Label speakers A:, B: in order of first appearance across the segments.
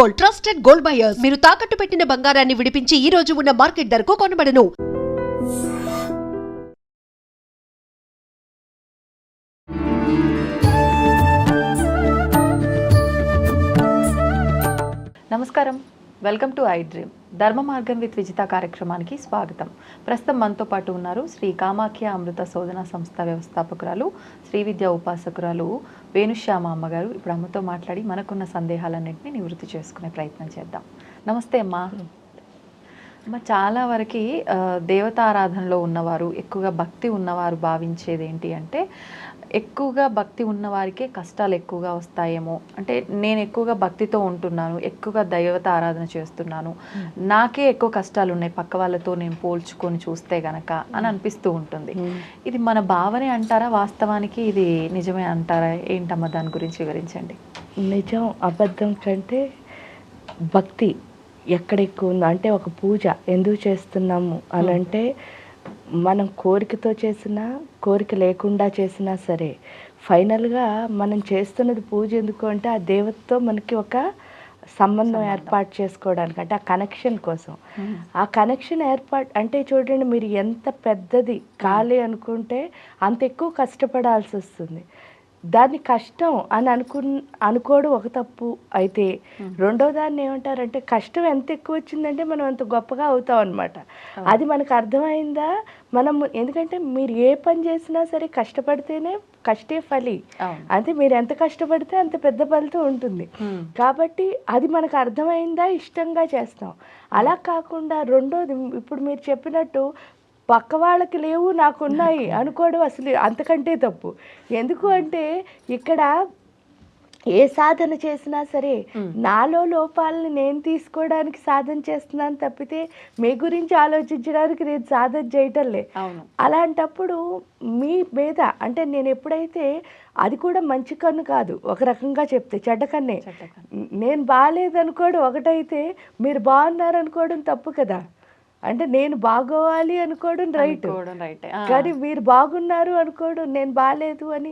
A: Gold, trusted gold buyers. మీరు తాకట్టు పెట్టిన బంగారాన్ని విడిపించి ఈ రోజు ఉన్న మార్కెట్ ధరకు కొనబడను.
B: నమస్కారం, వెల్కమ్ టు ఐ డ్రీమ్. ధర్మ మార్గం విత్ విజిత కార్యక్రమానికి స్వాగతం. ప్రస్తుతం మనతో పాటు ఉన్నారు శ్రీ కామాఖ్య అమృత శోధన సంస్థ వ్యవస్థాపకురాలు, శ్రీ విద్యా ఉపాసకురాలు వేణుశ్యామ అమ్మగారు. ఇప్పుడు అమ్మతో మాట్లాడి మనకున్న సందేహాలన్నింటినీ నివృత్తి చేసుకునే ప్రయత్నం చేద్దాం. నమస్తే అమ్మా. అమ్మ, చాలా వరకు దేవతారాధనలో ఉన్నవారు, ఎక్కువగా భక్తి ఉన్నవారు భావించేది ఏంటి అంటే, ఎక్కువగా భక్తి ఉన్నవారికే కష్టాలు ఎక్కువగా వస్తాయేమో, అంటే నేను ఎక్కువగా భక్తితో ఉంటున్నాను, ఎక్కువగా దైవత ఆరాధన చేస్తున్నాను, నాకే ఎక్కువ కష్టాలు ఉన్నాయి పక్క వాళ్ళతో నేను పోల్చుకొని చూస్తే గనక అని అనిపిస్తూ ఉంటుంది. ఇది మన భావనే అంటారా, వాస్తవానికి ఇది నిజమే అంటారా? ఏంటమ్మా, దాని గురించి వివరించండి.
C: నిజం అబద్ధం కంటే భక్తి ఎక్కడ ఎక్కువ ఉందో, అంటే ఒక పూజ ఎందుకు చేస్తున్నాము అని అంటే, మనం కోరికతో చేసినా కోరిక లేకుండా చేసినా సరే, ఫైనల్గా మనం చేస్తున్నది పూజ ఎందుకు అంటే ఆ దేవతతో మనకి ఒక సంబంధం ఏర్పాటు చేసుకోవడానికి, అంటే ఆ కనెక్షన్ కోసం. ఆ కనెక్షన్ అంటే చూడండి, మీరు ఎంత పెద్దది కాలి అనుకుంటే అంత ఎక్కువ కష్టపడాల్సి వస్తుంది. దాన్ని కష్టం అని అనుకోవడం ఒక తప్పు అయితే, రెండో దాన్ని ఏమంటారంటే, కష్టం ఎంత ఎక్కువ వచ్చిందంటే మనం అంత గొప్పగా అవుతాం అనమాట. అది మనకు అర్థమైందా? మనం ఎందుకంటే మీరు ఏ పని చేసినా సరే కష్టపడితేనే కష్టే ఫలి, అంటే మీరు ఎంత కష్టపడితే అంత పెద్ద ఫలితం ఉంటుంది. కాబట్టి అది మనకు అర్థమైందా, ఇష్టంగా చేస్తాం. అలా కాకుండా రెండోది, ఇప్పుడు మీరు చెప్పినట్టు పక్క వాళ్ళకి లేవు నాకున్నాయి అనుకోవడం అసలు అంతకంటే తప్పు. ఎందుకు అంటే, ఇక్కడ ఏ సాధన చేసినా సరే నాలో లోపాలని నేను తీసుకోవడానికి సాధన చేస్తున్నాను తప్పితే మీ గురించి ఆలోచించడానికి నేను సాధన చేయటంలే. అలాంటప్పుడు మీ మీద అంటే నేను ఎప్పుడైతే, అది కూడా మంచి కన్ను కాదు, ఒక రకంగా చెప్తే చెడ్డ కన్నే. నేను బాగాలేదనుకోవడం ఒకటైతే, మీరు బాగున్నారనుకోవడం తప్పు కదా. అంటే నేను బాగోవాలి అనుకోవడం రైట్, కానీ మీరు బాగున్నారు అనుకోవడం నేను బాగాలేదు అని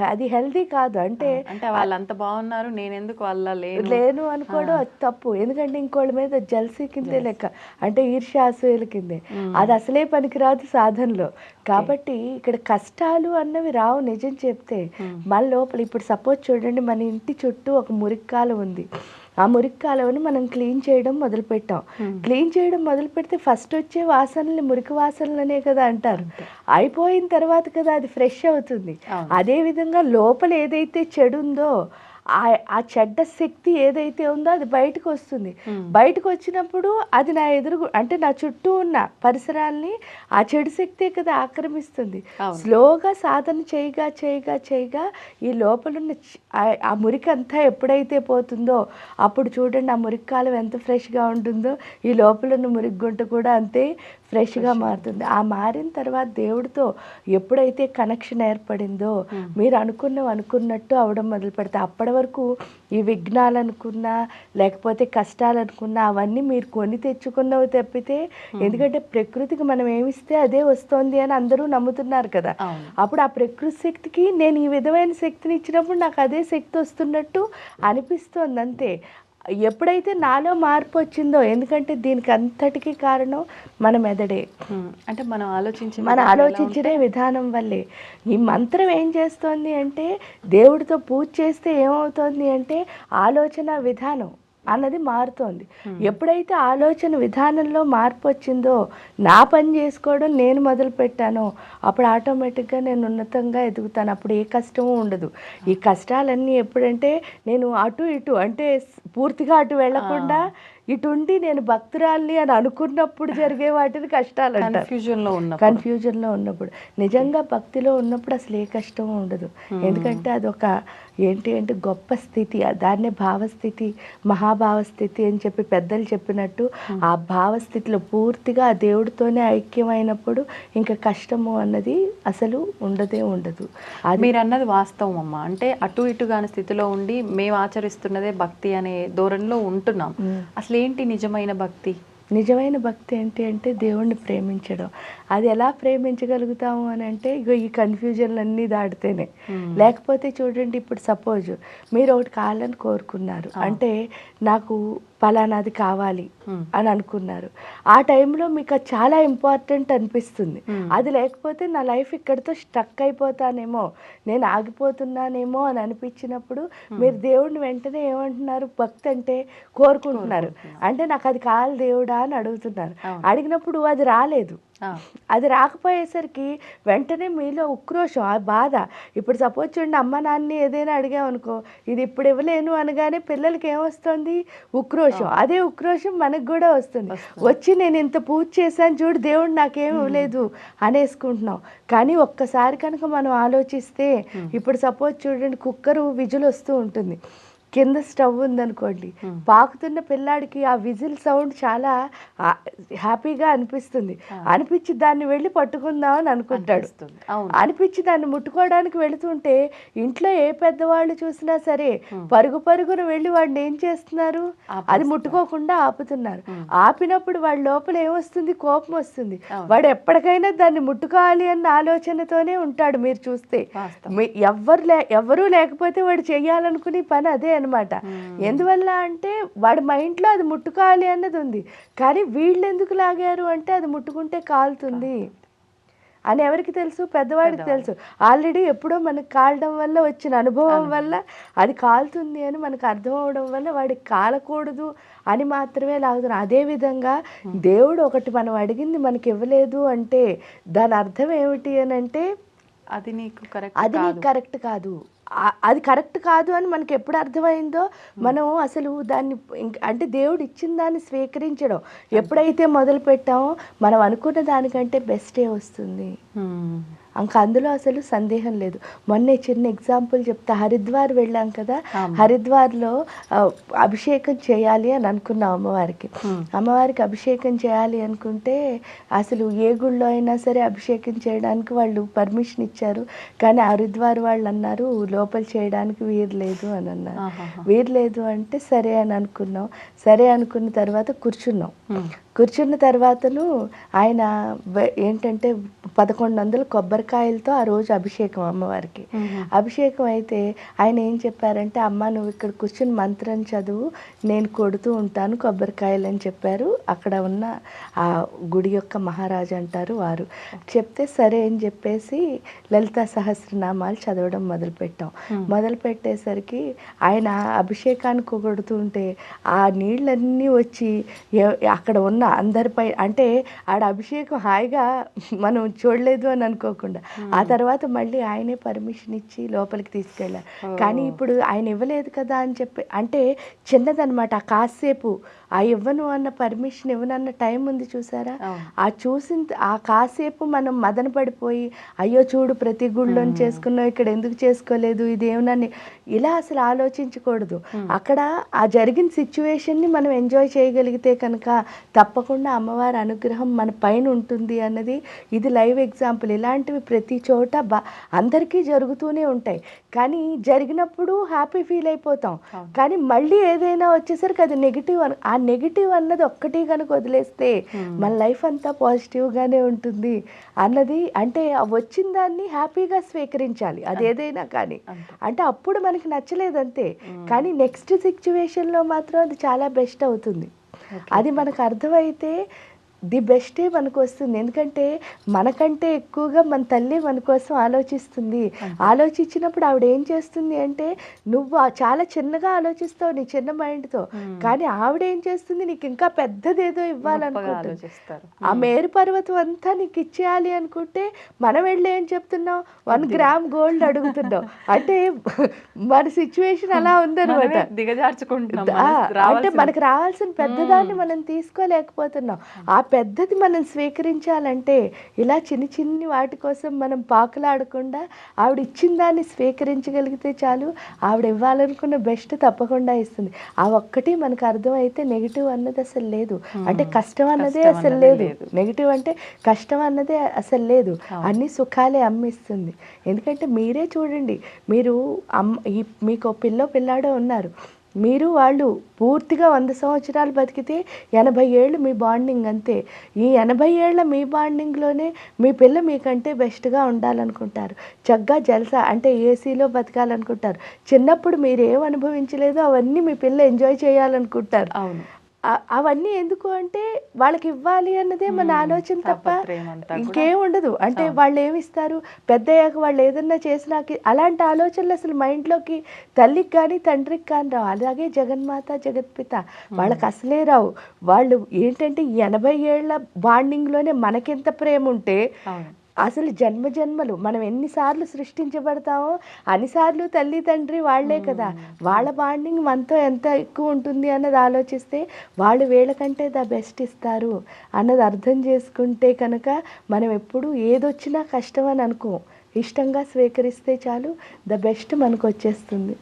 C: అది హెల్దీ కాదు. అంటే
B: వాళ్ళంత బాగున్నారు, నేను ఎందుకు వాళ్ళ
C: లేను అనుకోవడం అది తప్పు. ఎందుకంటే ఇంకోళ్ళ మీద జల్సీ కిందే లెక్క, అంటే ఈర్ష్యాసూయల కిందే. అది అసలే పనికిరాదు సాధనలో. కాబట్టి ఇక్కడ కష్టాలు అన్నవి రావు నిజం చెప్తే. మన లోపల ఇప్పుడు సపోజ్ చూడండి, మన ఇంటి చుట్టూ ఒక మురిక్కాలు ఉంది. ఆ మురికి కాలువని మనం క్లీన్ చేయడం మొదలుపెట్టాం. క్లీన్ చేయడం మొదలు పెడితే ఫస్ట్ వచ్చే వాసనలు మురికి వాసనలనే కదా అంటారు. అయిపోయిన తర్వాత కదా అది ఫ్రెష్ అవుతుంది. అదేవిధంగా లోపల ఏదైతే చెడు ఉందో, ఆ చెడ్డ శక్తి ఏదైతే ఉందో అది బయటకు వస్తుంది. బయటకు వచ్చినప్పుడు అది నా అంటే నా చుట్టూ ఉన్న పరిసరాల్ని ఆ చెడు శక్తే కదా ఆక్రమిస్తుంది. స్లోగా సాధన చేయగా చేయగా చేయగా ఈ లోపలున్న ఆ మురికి అంతా ఎప్పుడైతే పోతుందో అప్పుడు చూడండి, ఆ మురికి కాలం ఎంత ఫ్రెష్గా ఉంటుందో, ఈ లోపలున్న మురికి గుంట కూడా అంతే ఫ్రెష్గా మారుతుంది. ఆ మారిన తర్వాత దేవుడితో ఎప్పుడైతే కనెక్షన్ ఏర్పడిందో, మీరు అనుకున్నట్టు అవడం మొదలు పెడతాయి. అప్పటి వరకు ఈ విఘ్నాలు అనుకున్నా, లేకపోతే కష్టాలు అనుకున్నా, అవన్నీ మీరు కొని తెచ్చుకున్నవి తప్పితే, ఎందుకంటే ప్రకృతికి మనం ఏమిస్తే అదే వస్తుంది అని అందరూ నమ్ముతున్నారు కదా. అప్పుడు ఆ ప్రకృతి శక్తికి నేను ఈ విధమైన శక్తిని ఇచ్చినప్పుడు నాకు అదే శక్తి వస్తున్నట్టు అనిపిస్తోంది అంతే. ఎప్పుడైతే నాలో మార్పు వచ్చిందో, ఎందుకంటే దీనికి అంతటికీ కారణం మన మెదడే,
B: అంటే మనం
C: ఆలోచించే విధానం వల్లే. ఈ మంత్రం ఏం చేస్తోంది అంటే, దేవుడితో పూజ చేస్తే ఏమవుతోంది అంటే ఆలోచన విధానం అన్నది మారుతోంది. ఎప్పుడైతే ఆలోచన విధానంలో మార్పు వచ్చిందో, నా పని చేసుకోవడం నేను మొదలు పెట్టానో, అప్పుడు ఆటోమేటిక్గా నేను ఉన్నతంగా ఎదుగుతాను. అప్పుడు ఏ కష్టము ఉండదు. ఈ కష్టాలన్నీ ఎప్పుడంటే, నేను అటు ఇటు అంటే పూర్తిగా అటు వెళ్లకుండా ఇటు ఉండి నేను భక్తురాల్ని అని అనుకున్నప్పుడు జరిగే వాటిని కష్టాలు అంటారు. కన్ఫ్యూజన్లో ఉన్నప్పుడు. నిజంగా భక్తిలో ఉన్నప్పుడు అసలు ఏ కష్టం ఉండదు. ఎందుకంటే అదొక ఏంటి అంటే గొప్ప స్థితి. దాన్నే భావస్థితి, మహాభావస్థితి అని చెప్పి పెద్దలు చెప్పినట్టు, ఆ భావస్థితిలో పూర్తిగా ఆ దేవుడితోనే ఐక్యమైనప్పుడు ఇంకా కష్టము అన్నది అసలు ఉండదు.
B: అది మీరు అన్నది వాస్తవం అమ్మ. అంటే అటు ఇటు కాని స్థితిలో ఉండి మేము ఆచరిస్తున్నదే భక్తి అనే ధోరణిలో ఉంటున్నాం. అసలు ఏంటి నిజమైన భక్తి?
C: నిజమైన భక్తి ఏంటి అంటే దేవుణ్ణి ప్రేమించడం. అది ఎలా ప్రేమించగలుగుతాము అని అంటే ఇగో ఈ కన్ఫ్యూజన్లన్నీ దాటితేనే. లేకపోతే చూడండి, ఇప్పుడు సపోజ్ మీరు ఒకటి కావాలని కోరుకున్నారు, అంటే నాకు పలానాది కావాలి అని అనుకున్నారు. ఆ టైంలో మీకు అది చాలా ఇంపార్టెంట్ అనిపిస్తుంది. అది లేకపోతే నా లైఫ్ ఇక్కడితో స్ట్రక్ అయిపోతానేమో, నేను ఆగిపోతున్నానేమో అని అనిపించినప్పుడు మీరు దేవుడిని వెంటనే ఏమంటున్నారు? భక్తి అంటే కోరుకుంటున్నారు. అంటే నాకు అది కావాలి దేవుడా అని అడుగుతున్నారు. అడిగినప్పుడు అది రాలేదు. అది రాకపోయేసరికి వెంటనే మీలో ఉక్రోషం, ఆ బాధ. ఇప్పుడు సపోజ్ చూడండి, అమ్మ నాన్నని ఏదైనా అడిగామనుకో, ఇది ఇప్పుడు ఇవ్వలేను అనగానే పిల్లలకి ఏమొస్తుంది? ఉక్రోషం. అదే ఉక్రోషం మనకు కూడా వస్తుంది. వచ్చి నేను ఇంత పూజ చేశాను చూడు, దేవుడు నాకేం ఇవ్వలేదు అనేసుకుంటున్నాం. కానీ ఒక్కసారి కనుక మనం ఆలోచిస్తే, ఇప్పుడు సపోజ్ చూడండి, కుక్కరు విజిల్ వస్తూ ఉంటుంది, కింద స్టవ్ ఉందనుకోండి, పాకుతున్న పిల్లాడికి ఆ విజిల్ సౌండ్ చాలా హ్యాపీగా అనిపిస్తుంది. అనిపించి దాన్ని వెళ్ళి పట్టుకుందామని అనుకుంటాడు. అనిపించి దాన్ని ముట్టుకోవడానికి వెళుతుంటే ఇంట్లో ఏ పెద్దవాళ్ళు చూసినా సరే పరుగు పరుగున వెళ్ళి వాడిని ఏం చేస్తున్నారు? అది ముట్టుకోకుండా ఆపుతున్నారు. ఆపినప్పుడు వాడి లోపల ఏమొస్తుంది? కోపం వస్తుంది. వాడు ఎప్పటికైనా దాన్ని ముట్టుకోవాలి అన్న ఆలోచనతోనే ఉంటాడు. మీరు చూస్తే ఎవ్వరూ లేకపోతే వాడు చెయ్యాలనుకునే పని అదే అనమాట. ఎందువల్ల అంటే వాడి మైండ్లో అది ముట్టుకోవాలి అన్నది ఉంది. కానీ వీళ్ళు ఎందుకు లాగారు అంటే అది ముట్టుకుంటే కాలుతుంది అని ఎవరికి తెలుసు? పెద్దవాడికి తెలుసు. ఆల్రెడీ ఎప్పుడో మనకు కాలడం వల్ల వచ్చిన అనుభవం వల్ల అది కాలుతుంది అని మనకు అర్థం అవడం వల్ల వాడికి కాలకూడదు అని మాత్రమే లాగుతున్నాం. అదేవిధంగా దేవుడు ఒకటి మనం అడిగింది మనకి ఇవ్వలేదు అంటే దాని అర్థం ఏమిటి అని అంటే
B: అది నీకు
C: కరెక్ట్ కాదు. అది కరెక్ట్ కాదు అని మనకి ఎప్పుడు అర్థమైందో మనం అసలు దాన్ని అంటే దేవుడు ఇచ్చిన దాన్ని స్వీకరించడం ఎప్పుడైతే మొదలు పెట్టామో మనం అనుకున్న దానికంటే బెస్టే వస్తుంది. ఇంకా అందులో అసలు సందేహం లేదు. మొన్నే చిన్న ఎగ్జాంపుల్ చెప్తా. హరిద్వార్ వెళ్ళాం కదా, హరిద్వార్లో అభిషేకం చేయాలి అని అనుకున్నాం అమ్మవారికి. అమ్మవారికి అభిషేకం చేయాలి అనుకుంటే అసలు ఏ గుళ్ళో అయినా సరే అభిషేకం చేయడానికి వాళ్ళు పర్మిషన్ ఇచ్చారు. కానీ హరిద్వార్ వాళ్ళు అన్నారు లోపల చేయడానికి వీలు లేదు అని అన్నారు. వీలు లేదు అంటే సరే అని అనుకున్నాం. సరే అనుకున్న తర్వాత కూర్చున్న తర్వాతను ఆయన ఏంటంటే 1100 కొబ్బరికాయలతో ఆ రోజు అభిషేకం అమ్మవారికి. అభిషేకం అయితే ఆయన ఏం చెప్పారంటే, అమ్మ నువ్వు ఇక్కడ కూర్చుని మంత్రం చదువు, నేను కొడుతూ ఉంటాను కొబ్బరికాయలు అని చెప్పారు. అక్కడ ఉన్న ఆ గుడి యొక్క మహారాజు అంటారు వారు. చెప్తే సరే అని చెప్పేసి లలితా సహస్రనామాలు చదవడం మొదలుపెట్టాం. మొదలు పెట్టేసరికి ఆయన అభిషేకానికి కొడుతూ ఉంటే ఆ నీళ్ళన్నీ వచ్చి అక్కడ ఉన్న అందరిపై, అంటే ఆడ అభిషేకం హాయిగా మనం చూడలేదు అని అనుకోకుండా ఆ తర్వాత మళ్ళీ ఆయనే పర్మిషన్ ఇచ్చి లోపలికి తీసుకెళ్ళారు. కానీ ఇప్పుడు ఆయన ఇవ్వలేదు కదా అని చెప్పి, అంటే చిన్నదనమాట. ఆ కాసేపు ఆ ఇవ్వను అన్న పర్మిషన్ ఇవ్వనన్న టైం ఉంది చూసారా, ఆ కాసేపు మనం మదన పడిపోయి అయ్యో చూడు ప్రతి గుళ్ళోని చేసుకున్నావు ఇక్కడ ఎందుకు చేసుకోలేదు ఇదేమనని ఇలా అసలు ఆలోచించకూడదు. అక్కడ ఆ జరిగిన సిచ్యువేషన్ని మనం ఎంజాయ్ చేయగలిగితే కనుక తప్పకుండా అమ్మవారి అనుగ్రహం మన పైన ఉంటుంది అన్నది ఇది లైవ్ ఎగ్జాంపుల్. ఇలాంటివి ప్రతి చోట అందరికీ జరుగుతూనే ఉంటాయి. కానీ జరిగినప్పుడు హ్యాపీ ఫీల్ అయిపోతాం. కానీ మళ్ళీ ఏదైనా వచ్చేసరికి అది నెగిటివ్. ఆ నెగిటివ్ అన్నది ఒక్కటి కనుక వదిలేస్తే మన లైఫ్ అంతా పాజిటివ్గానే ఉంటుంది అన్నది. అంటే వచ్చిన దాన్ని హ్యాపీగా స్వీకరించాలి అది ఏదైనా కానీ. అంటే అప్పుడు మనకి నచ్చలేదు అంతే, కానీ నెక్స్ట్ సిచ్యువేషన్లో మాత్రం అది చాలా బెస్ట్ అవుతుంది. అది మనకు అర్థమైతే ది బెస్టే మనకు వస్తుంది. ఎందుకంటే మనకంటే ఎక్కువగా మన తల్లి మన కోసం ఆలోచిస్తుంది. ఆలోచించినప్పుడు ఆవిడ ఏం చేస్తుంది అంటే, నువ్వు చాలా చిన్నగా ఆలోచిస్తావు నీ చిన్న మైండ్తో, కానీ ఆవిడ ఏం చేస్తుంది నీకు ఇంకా పెద్దదేదో ఇవ్వాలనుకుంటుంది. ఆ మేరు పర్వతం అంతా నీకు ఇచ్చేయాలి అనుకుంటే మనం వెళ్ళి ఏం చెప్తున్నావు, 1 గ్రామ్ గోల్డ్ అడుగుతున్నావు. అంటే మన సిచ్యువేషన్ అలా ఉందన్నమాట. అంటే మనకు రావాల్సిన పెద్దదాన్ని మనం తీసుకోలేకపోతున్నాం. ఆ పెద్దది మనం స్వీకరించాలంటే ఇలా చిన్ని వాటి కోసం మనం పాకులాడకుండా ఆవిడ ఇచ్చిన దాన్ని స్వీకరించగలిగితే చాలు. ఆవిడ ఇవ్వాలనుకున్న బెస్ట్ తప్పకుండా ఇస్తుంది. ఆ ఒక్కటి మనకు అర్థమైతే నెగిటివ్ అన్నది అసలు లేదు. అంటే కష్టం అన్నదే అసలు లేదు. నెగిటివ్ అంటే కష్టం అన్నదే అసలు లేదు. అన్ని సుఖాలే అమ్మిస్తుంది. ఎందుకంటే మీరే చూడండి, మీరు మీకు పిల్లాడో ఉన్నారు, మీరు వాళ్ళు పూర్తిగా 100 సంవత్సరాలు బతికితే 80 ఏళ్ళు మీ బాండింగ్ అంతే. ఈ 80 ఏళ్ళ మీ బాండింగ్లోనే మీ పిల్ల మీకంటే బెస్ట్గా ఉండాలనుకుంటారు, చక్కగా జల్సా అంటే ఏసీలో బతకాలనుకుంటారు. చిన్నప్పుడు మీరు ఏం అనుభవించలేదో అవన్నీ మీ పిల్ల ఎంజాయ్ చేయాలనుకుంటారు.
B: అవును.
C: అవన్నీ ఎందుకు అంటే వాళ్ళకి ఇవ్వాలి అన్నదే మన ఆలోచన తప్ప ఇంకేం ఉండదు. అంటే వాళ్ళు ఏమిస్తారు, పెద్ద అయ్యాక వాళ్ళు ఏదన్నా చేసినాకి అలాంటి ఆలోచనలు అసలు మైండ్లోకి తల్లికి కానీ తండ్రికి కానీ రావు. అలాగే జగన్మాత జగత్పిత వాళ్ళకి అసలే రావు. వాళ్ళు ఏంటంటే 80 ఏళ్ళ బాండింగ్లోనే మనకెంత ప్రేమ ఉంటే అసలు జన్మలు మనం ఎన్నిసార్లు సృష్టించబడతామో అన్నిసార్లు తల్లి తండ్రి వాళ్లే కదా. వాళ్ళ బాండింగ్ మనతో ఎంత ఎక్కువ ఉంటుంది అన్నది ఆలోచిస్తే వాళ్ళు వీళ్ళకంటే ద బెస్ట్ ఇస్తారు అన్నది అర్థం చేసుకుంటే కనుక మనం ఎప్పుడు ఏదొచ్చినా కష్టం అని అనుకో, ఇష్టంగా స్వీకరిస్తే చాలు ద బెస్ట్ మనకు వచ్చేస్తుంది.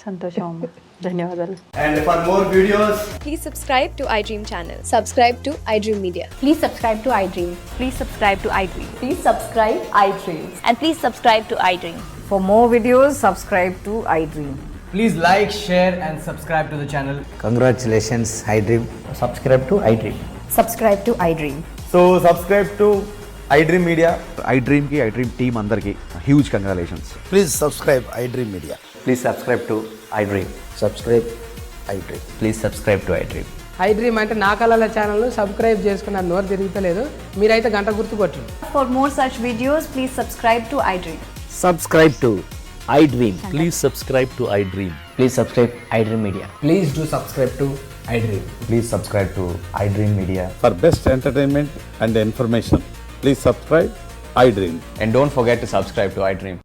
B: సంతోషం అమ్మ, ధన్యవాదాలు.
D: And for more videos,
E: Please subscribe to iDream channel. Subscribe to iDream Media.
F: Please subscribe to iDream.
E: Please subscribe to iDream.
F: Please subscribe iDream.
E: And please subscribe to iDream.
F: For more videos, subscribe to iDream.
D: please like, share and subscribe to the channel.
G: Congratulations, iDream. Subscribe to iDream.
F: Subscribe to iDream.
H: So subscribe to iDream Media.
I: iDream की iDream team अंदर की huge congratulations.
G: Please subscribe iDream Media.
H: Please subscribe to iDream.
G: Subscribe iDream.
H: Please subscribe to iDream.
J: iDream అంటే నా కళల channel subscribe చేసుకున్న నోరు తిరుగుతలేదు, మీరైతే గంట గుర్తు కొట్టండి.
F: For more such videos, please subscribe to iDream.
G: Subscribe to iDream.
K: Please subscribe to iDream.
G: Please subscribe iDream Media.
H: Please do subscribe to iDream.
G: Please subscribe to iDream Media.
K: For best entertainment and information, please subscribe iDream.
H: And don't forget to subscribe to iDream.